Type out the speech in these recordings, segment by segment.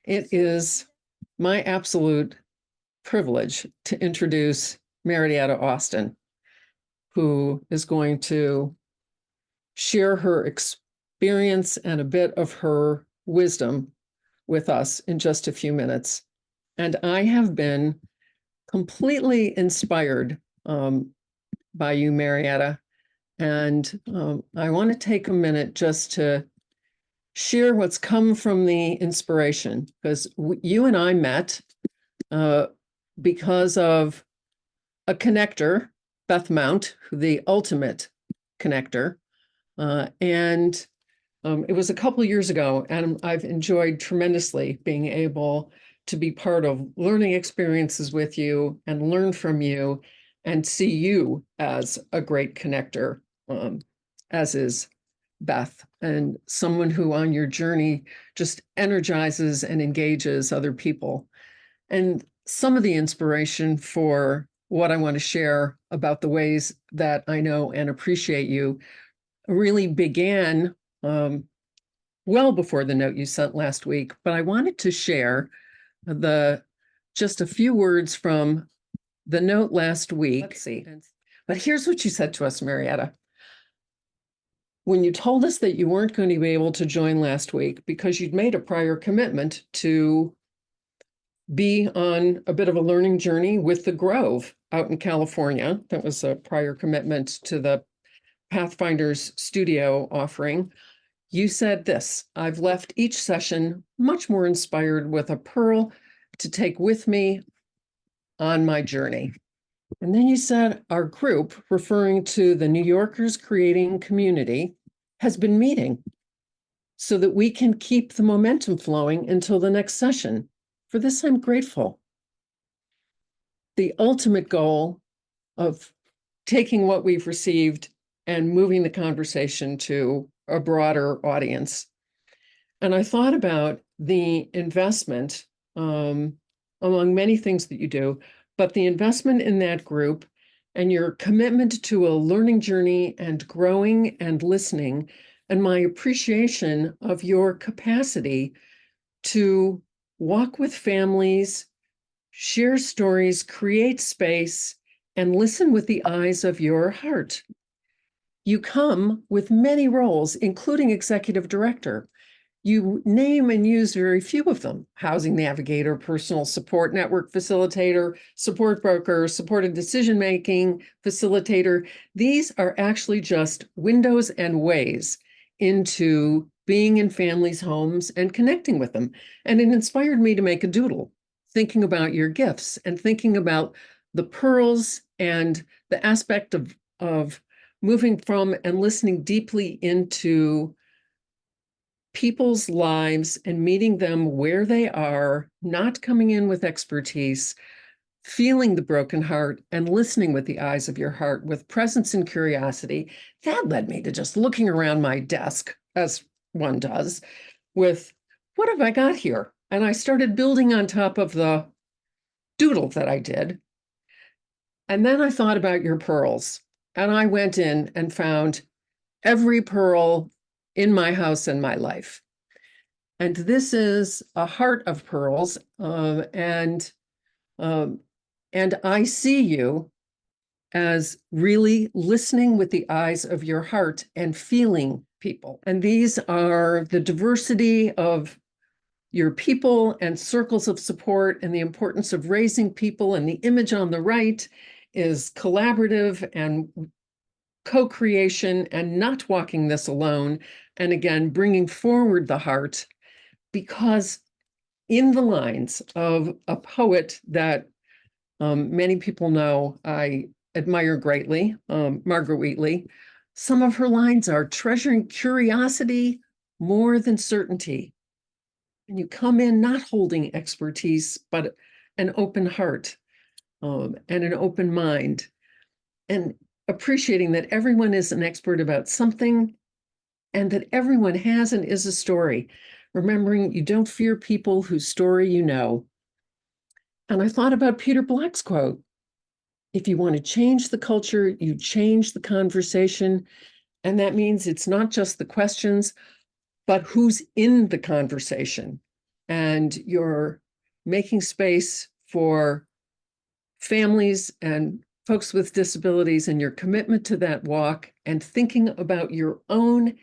It is my absolute privilege to introduce Marietta Austin, who is going to share her experience and a bit of her wisdom with us in just a few minutes. And I have been completely inspired by you, Marietta. And I want to take a minute just to share what's come from the inspiration, because you and I met because of a connector, Beth Mount, the ultimate connector. And it was a couple of years ago, and I've enjoyed tremendously being able to be part of learning experiences with you and learn from you and see you as a great connector, as is Beth, and someone who on your journey just energizes and engages other people. And some of the inspiration for what I want to share about the ways that I know and appreciate you really began well before the note you sent last week, but I wanted to share just a few words from the note last week. Let's see. But here's what you said to us, Marietta. When you told us that you weren't going to be able to join last week because you'd made a prior commitment to be on a bit of a learning journey with the Grove out in California, that was a prior commitment to the Pathfinders studio offering, you said this: I've left each session much more inspired with a pearl to take with me on my journey. And then you said our group, referring to the New Yorkers Creating Community, has been meeting so that we can keep the momentum flowing until the next session. For this, I'm grateful. The ultimate goal of taking what we've received and moving the conversation to a broader audience. And I thought about the investment among many things that you do, but the investment in that group and your commitment to a learning journey and growing and listening, and my appreciation of your capacity to walk with families, share stories, create space, and listen with the eyes of your heart. You come with many roles, including executive director. You name and use very few of them: housing navigator, personal support network facilitator, support broker, supported decision-making facilitator. These are actually just windows and ways into being in families' homes and connecting with them. And it inspired me to make a doodle, thinking about your gifts and thinking about the pearls and the aspect of moving from and listening deeply into people's lives and meeting them where they are, not coming in with expertise, feeling the broken heart and listening with the eyes of your heart with presence and curiosity. That led me to just looking around my desk, as one does, with what have I got here? And I started building on top of the doodle that I did. And then I thought about your pearls, and I went in and found every pearl in my house and my life. And this is a heart of pearls, and I see you as really listening with the eyes of your heart and feeling people. And these are the diversity of your people and circles of support and the importance of raising people. And the image on the right is collaborative and co-creation and not walking this alone. And again, bringing forward the heart, because in the lines of a poet that many people know I admire greatly, Margaret Wheatley, some of her lines are treasuring curiosity more than certainty. And you come in not holding expertise, but an open heart and an open mind, and appreciating that everyone is an expert about something and that everyone has and is a story. Remembering you don't fear people whose story you know. And I thought about Peter Black's quote: if you want to change the culture, you change the conversation. And that means it's not just the questions, but who's in the conversation. and you're making space for families and folks with disabilities, and your commitment to that walk and thinking about your own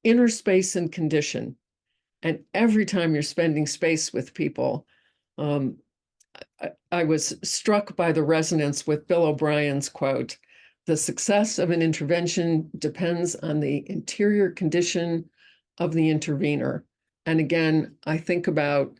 inner space and condition. And every time you're spending space with people, I was struck by the resonance with Bill O'Brien's quote: "The success of an intervention depends on the interior condition of the intervener." And again, I think about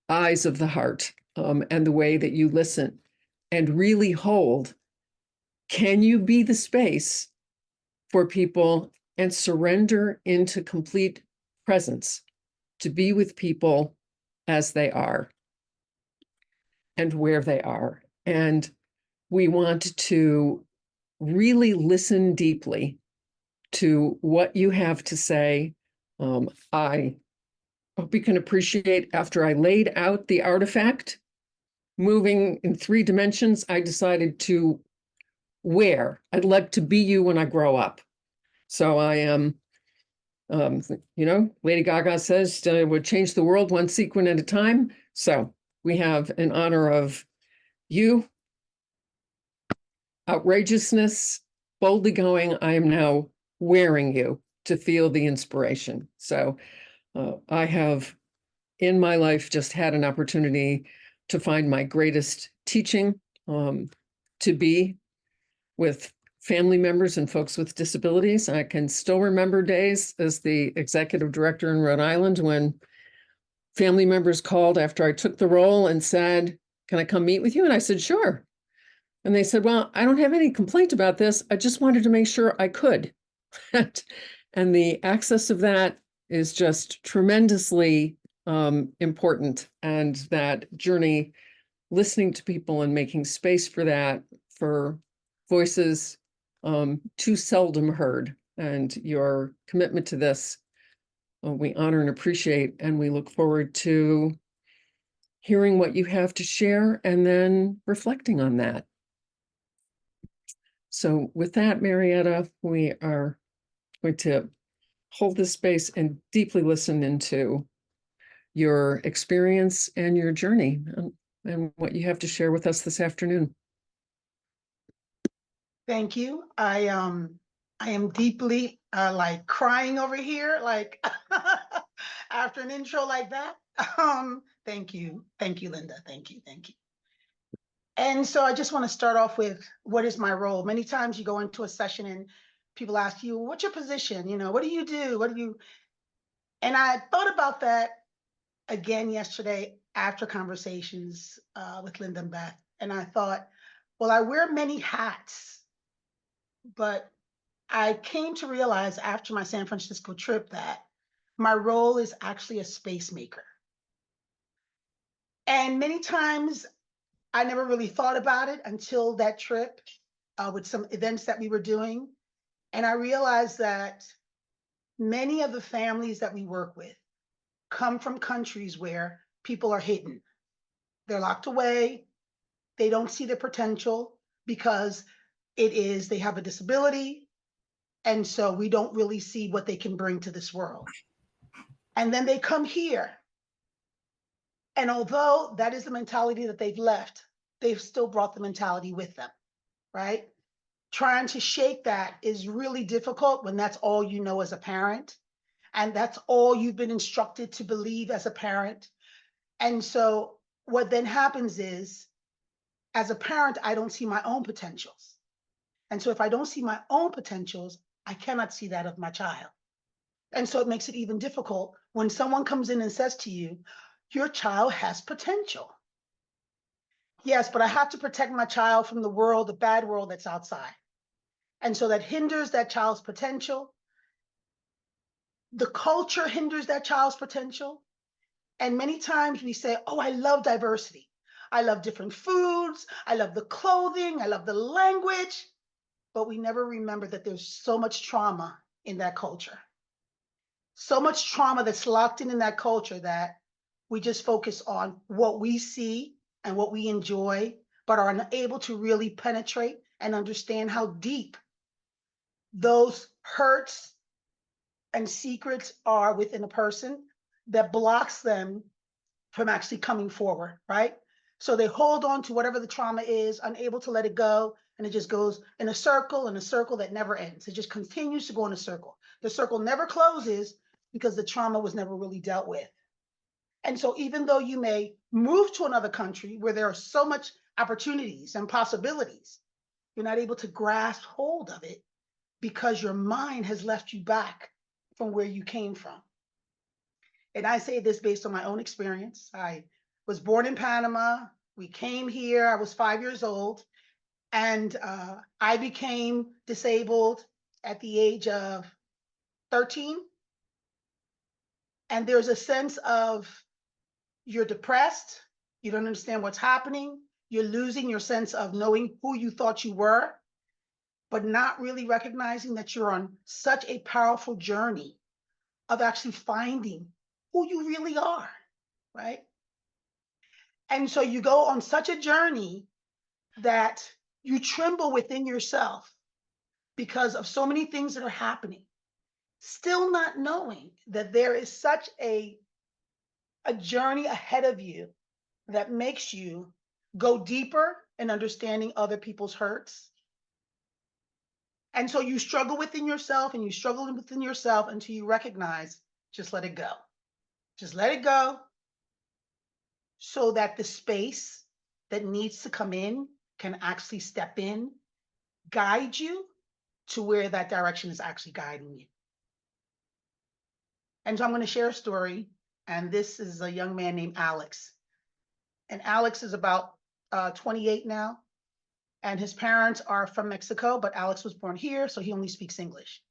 eyes of the heart, and the way that you listen and really hold. Can you be the space for people and surrender into complete presence to be with people as they are and where they are? And we want to really listen deeply to what you have to say. I hope you can appreciate, after I laid out the artifact, moving in 3 dimensions, I decided to where I'd like to be you when I grow up. So I am, Lady Gaga says would change the world one sequin at a time. So we have, in honor of you, outrageousness, boldly going, I am now wearing you to feel the inspiration. So I have in my life just had an opportunity to find my greatest teaching, to be with family members and folks with disabilities. I can still remember days as the executive director in Rhode Island when family members called after I took the role and said, "Can I come meet with you?" And I said, "Sure." And they said, "Well, I don't have any complaint about this. I just wanted to make sure I could." And the access of that is just tremendously important. And that journey, listening to people and making space for that, for voices too seldom heard, and your commitment to this, we honor and appreciate, and we look forward to hearing what you have to share and then reflecting on that. So with that, Marietta, we are going to hold this space and deeply listen into your experience and your journey, and what you have to share with us this afternoon. Thank you. I am deeply like crying over here, like after an intro like that. Thank you, Lynda. Thank you. And so I just want to start off with, what is my role? Many times you go into a session and people ask you, "What's your position? What do you do? What do you?" And I thought about that again yesterday after conversations with Lynda and Beth, and I thought, well, I wear many hats, but I came to realize after my San Francisco trip that my role is actually a space maker. And many times I never really thought about it until that trip with some events that we were doing. And I realized that many of the families that we work with come from countries where people are hidden. They're locked away. They don't see their potential because they have a disability. And so we don't really see what they can bring to this world. And then they come here. And although that is the mentality that they've left, they've still brought the mentality with them, right? Trying to shake that is really difficult when that's all you know as a parent. And that's all you've been instructed to believe as a parent. And so what then happens is, as a parent, I don't see my own potentials. And so if I don't see my own potentials, I cannot see that of my child. And so it makes it even difficult when someone comes in and says to you, "Your child has potential." Yes, but I have to protect my child from the world, the bad world that's outside. And so that hinders that child's potential. The culture hinders that child's potential. And many times we say, "Oh, I love diversity. I love different foods. I love the clothing. I love the language." But we never remember that there's so much trauma in that culture. So much trauma that's locked in that culture that we just focus on what we see and what we enjoy, but are unable to really penetrate and understand how deep those hurts and secrets are within a person that blocks them from actually coming forward, right? So they hold on to whatever the trauma is, unable to let it go, and it just goes in a circle that never ends. It just continues to go in a circle. The circle never closes because the trauma was never really dealt with. And so even though you may move to another country where there are so much opportunities and possibilities, you're not able to grasp hold of it because your mind has left you back from where you came from. And I say this based on my own experience. I was born in Panama. We came here. I was 5 years old. And I became disabled at the age of 13. And there's a sense of you're depressed. You don't understand what's happening. You're losing your sense of knowing who you thought you were, but not really recognizing that you're on such a powerful journey of actually finding who you really are, right? And so you go on such a journey that you tremble within yourself because of so many things that are happening, still not knowing that there is such a journey ahead of you that makes you go deeper in understanding other people's hurts. And so you struggle within yourself and you struggle within yourself until you recognize, just let it go. Just let it go so that the space that needs to come in can actually step in, guide you to where that direction is actually guiding you. And so I'm going to share a story. And this is a young man named Alex. And Alex is about 28 now. And his parents are from Mexico, but Alex was born here, so he only speaks English.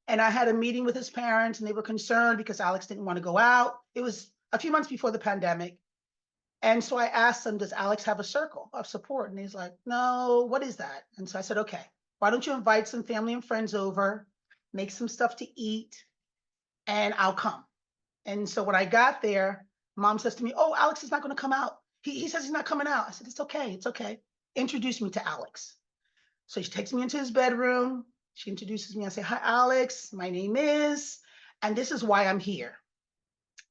And I had a meeting with his parents, and they were concerned because Alex didn't want to go out. It was a few months before the pandemic. And so I asked him, does Alex have a circle of support? And he's like, no, what is that? And so I said, okay, why don't you invite some family and friends over, make some stuff to eat, and I'll come. And so when I got there, mom says to me, oh, Alex is not going to come out. He says he's not coming out. I said, it's okay. It's okay. Introduce me to Alex. So she takes me into his bedroom. She introduces me. I say, hi, Alex. My name is, and this is why I'm here.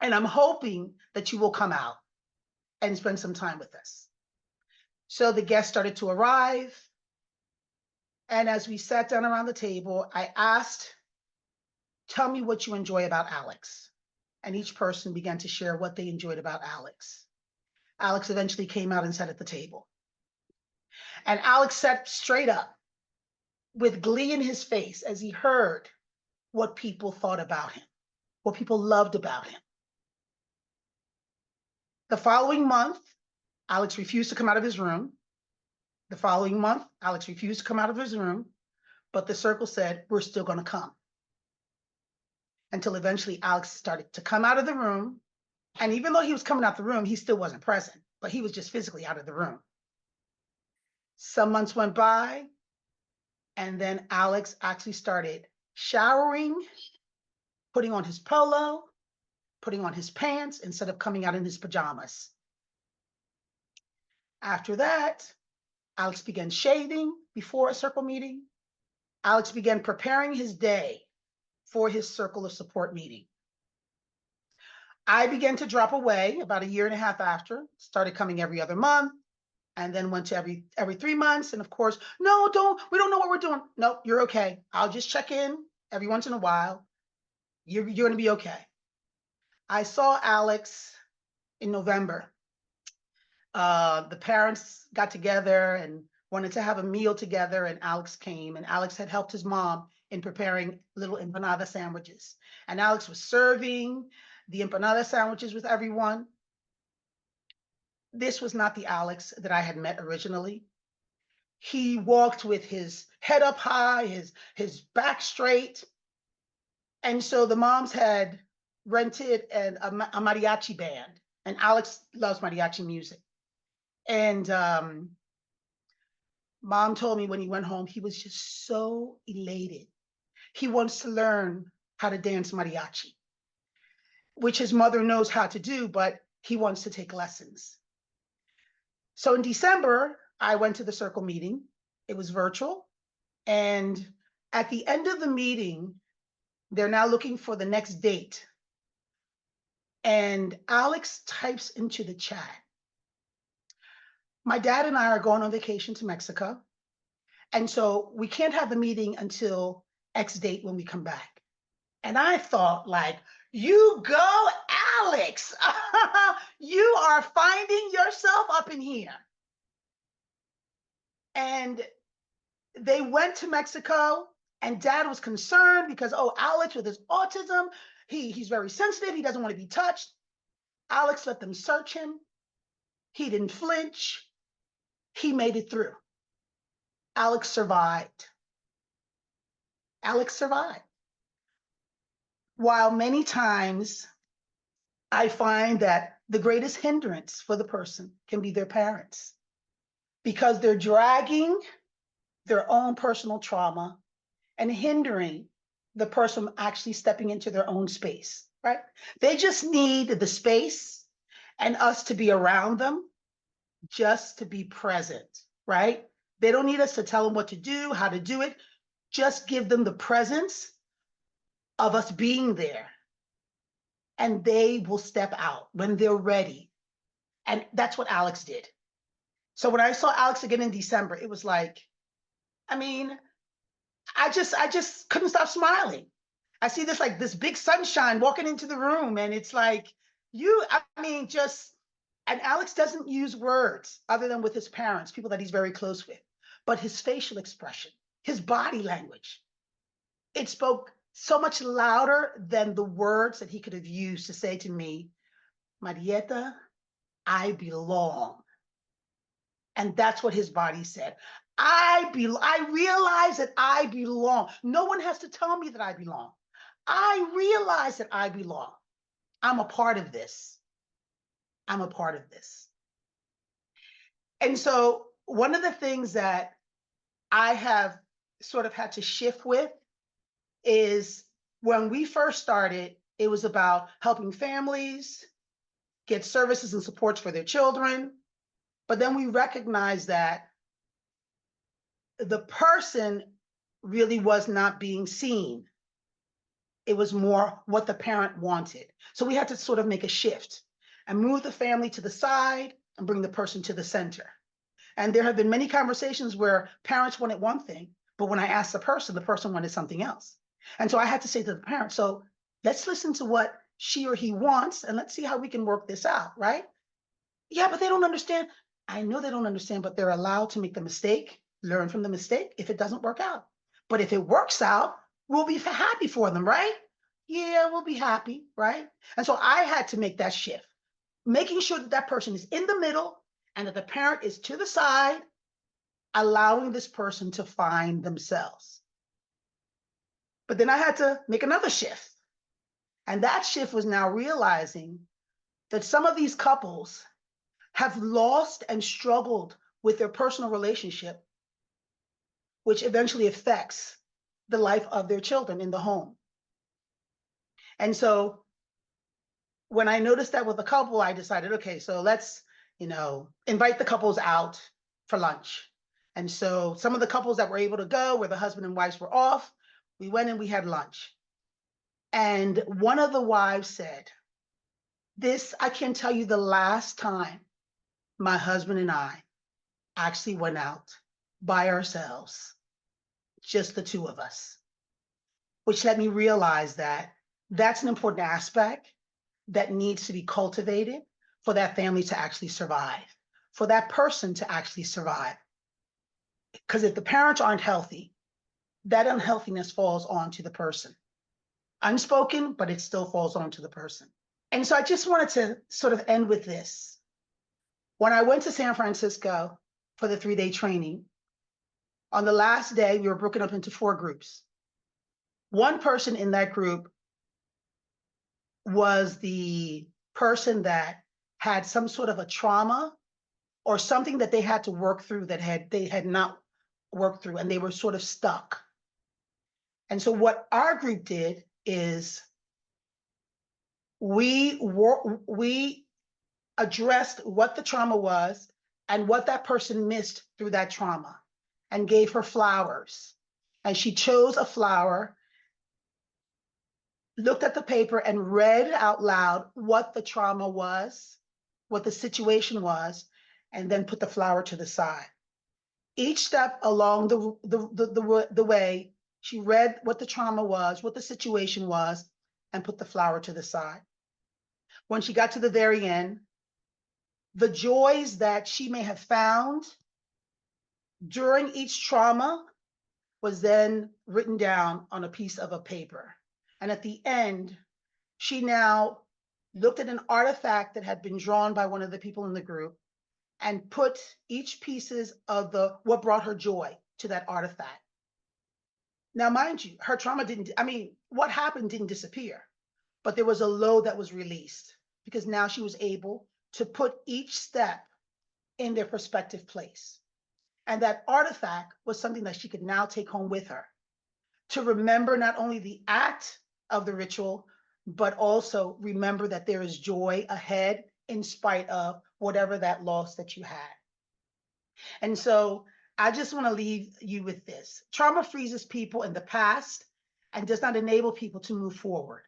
And I'm hoping that you will come out and spend some time with us. So the guests started to arrive. And as we sat down around the table, I asked, tell me what you enjoy about Alex. And each person began to share what they enjoyed about Alex. Alex eventually came out and sat at the table. And Alex sat straight up with glee in his face as he heard what people thought about him, what people loved about him. The following month, Alex refused to come out of his room. The following month, Alex refused to come out of his room, but the circle said, we're still going to come. Until eventually Alex started to come out of the room. And even though he was coming out the room, he still wasn't present, but he was just physically out of the room. Some months went by, and then Alex actually started showering, putting on his polo, putting on his pants instead of coming out in his pajamas. After that, Alex began shaving before a circle meeting. Alex began preparing his day for his circle of support meeting. I began to drop away about a year and a half after, started coming every other month, and then went to every 3 months. And of course, no, we don't know what we're doing. No, you're okay. I'll just check in every once in a while. You're going to be okay. I saw Alex in November. The parents got together and wanted to have a meal together, and Alex came, and Alex had helped his mom in preparing little empanada sandwiches. And Alex was serving the empanada sandwiches with everyone. This was not the Alex that I had met originally. He walked with his head up high, his back straight. And so the moms had rented a mariachi band, and Alex loves mariachi music. And mom told me when he went home, he was just so elated. He wants to learn how to dance mariachi, which his mother knows how to do, but he wants to take lessons. So in December, I went to the circle meeting. It was virtual. And at the end of the meeting, they're now looking for the next date And Alex types into the chat, my dad and I are going on vacation to Mexico. And so we can't have the meeting until X date when we come back. And I thought, like, you go, Alex. You are finding yourself up in here. And they went to Mexico, and dad was concerned because, oh, Alex with his autism, he's very sensitive. He doesn't want to be touched. Alex let them search him. He didn't flinch. He made it through. Alex survived. Alex survived. While many times I find that the greatest hindrance for the person can be their parents, because they're dragging their own personal trauma and hindering the person actually stepping into their own space, right? They just need the space and us to be around them, just to be present, right? They don't need us to tell them what to do, how to do it. Just give them the presence of us being there, and they will step out when they're ready. And that's what Alex did. So when I saw Alex again in December, it was like, I mean, I just couldn't stop smiling. I see this big sunshine walking into the room, and it's like, and Alex doesn't use words other than with his parents, people that he's very close with, but his facial expression, his body language, it spoke so much louder than the words that he could have used to say to me, Marietta, I belong. And that's what his body said. I realize that I belong. No one has to tell me that I belong. I realize that I belong. I'm a part of this. I'm a part of this. And so one of the things that I have sort of had to shift with is, when we first started, it was about helping families get services and supports for their children. But then we recognized that the person really was not being seen. It was more what the parent wanted. So we had to sort of make a shift and move the family to the side and bring the person to the center. And there have been many conversations where parents wanted one thing, but when I asked the person wanted something else. And so I had to say to the parent, so let's listen to what she or he wants, and let's see how we can work this out, right? Yeah, but they don't understand. I know they don't understand, but they're allowed to make the mistake, learn from the mistake if it doesn't work out. But if it works out, we'll be happy for them, right? Yeah, we'll be happy, right? And so I had to make that shift, making sure that that person is in the middle and that the parent is to the side, allowing this person to find themselves. But then I had to make another shift. And that shift was now realizing that some of these couples have lost and struggled with their personal relationship, which eventually affects the life of their children in the home. And so when I noticed that with a couple, I decided, okay, so let's, invite the couples out for lunch. And so some of the couples that were able to go, where the husband and wives were off, we went and we had lunch. And one of the wives said, I can't tell you the last time my husband and I actually went out by ourselves, just the two of us, which let me realize that that's an important aspect that needs to be cultivated for that family to actually survive, for that person to actually survive. Because if the parents aren't healthy, that unhealthiness falls onto the person. Unspoken, but it still falls onto the person. And so I just wanted to sort of end with this. When I went to San Francisco for the 3-day training, on the last day, we were broken up into 4 groups. One person in that group was the person that had some sort of a trauma or something that they had to work through that they had not worked through, and they were sort of stuck. And so what our group did is we addressed what the trauma was and what that person missed through that trauma, and gave her flowers. And she chose a flower, looked at the paper and read out loud what the trauma was, what the situation was, and then put the flower to the side. Each step along the way, she read what the trauma was, what the situation was, and put the flower to the side. When she got to the very end, the joys that she may have found during each trauma was then written down on a piece of a paper. And at the end, she now looked at an artifact that had been drawn by one of the people in the group and put each pieces of what brought her joy to that artifact. Now, mind you, her trauma what happened didn't disappear, but there was a load that was released because now she was able to put each step in their prospective place. And that artifact was something that she could now take home with her to remember not only the act of the ritual, but also remember that there is joy ahead in spite of whatever that loss that you had. And so I just want to leave you with this. Trauma freezes people in the past and does not enable people to move forward.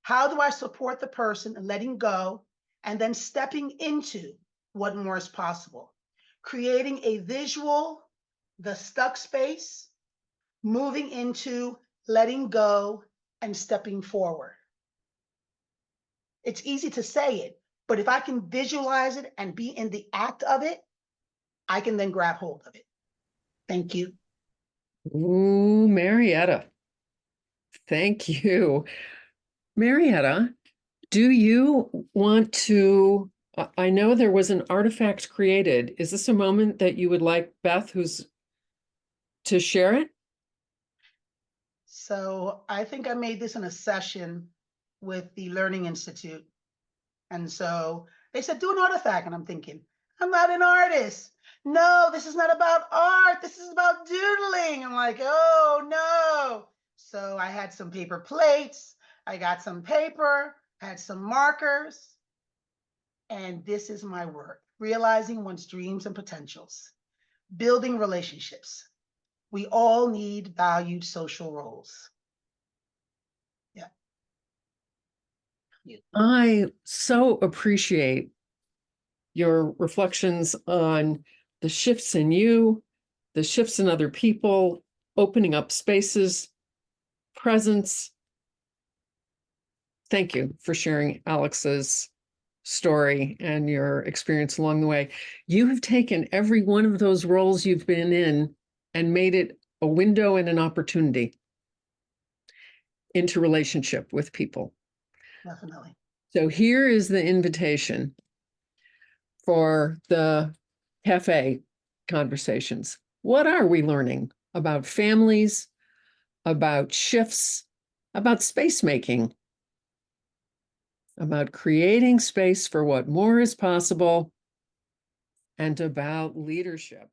How do I support the person in letting go and then stepping into what more is possible? Creating a visual, the stuck space, moving into letting go and stepping forward. It's easy to say it, but if I can visualize it and be in the act of it, I can then grab hold of it. Thank you. Ooh, Marietta. Thank you. Marietta, do you want to, I know there was an artifact created. Is this a moment that you would like Beth, to share it? So I think I made this in a session with the Learning Institute. And so they said, do an artifact. And I'm thinking, I'm not an artist. No, this is not about art. This is about doodling. I'm like, oh no. So I had some paper plates. I got some paper, I had some markers. And this is my work: realizing one's dreams and potentials, building relationships. We all need valued social roles. Yeah. I so appreciate your reflections on the shifts in you, the shifts in other people, opening up spaces, presence. Thank you for sharing Alex's story and your experience along the way. You have taken every one of those roles you've been in and made it a window and an opportunity into relationship with people. Definitely. So here is the invitation for the cafe conversations. What are we learning about families, about shifts, about space making, about creating space for what more is possible, and about leadership?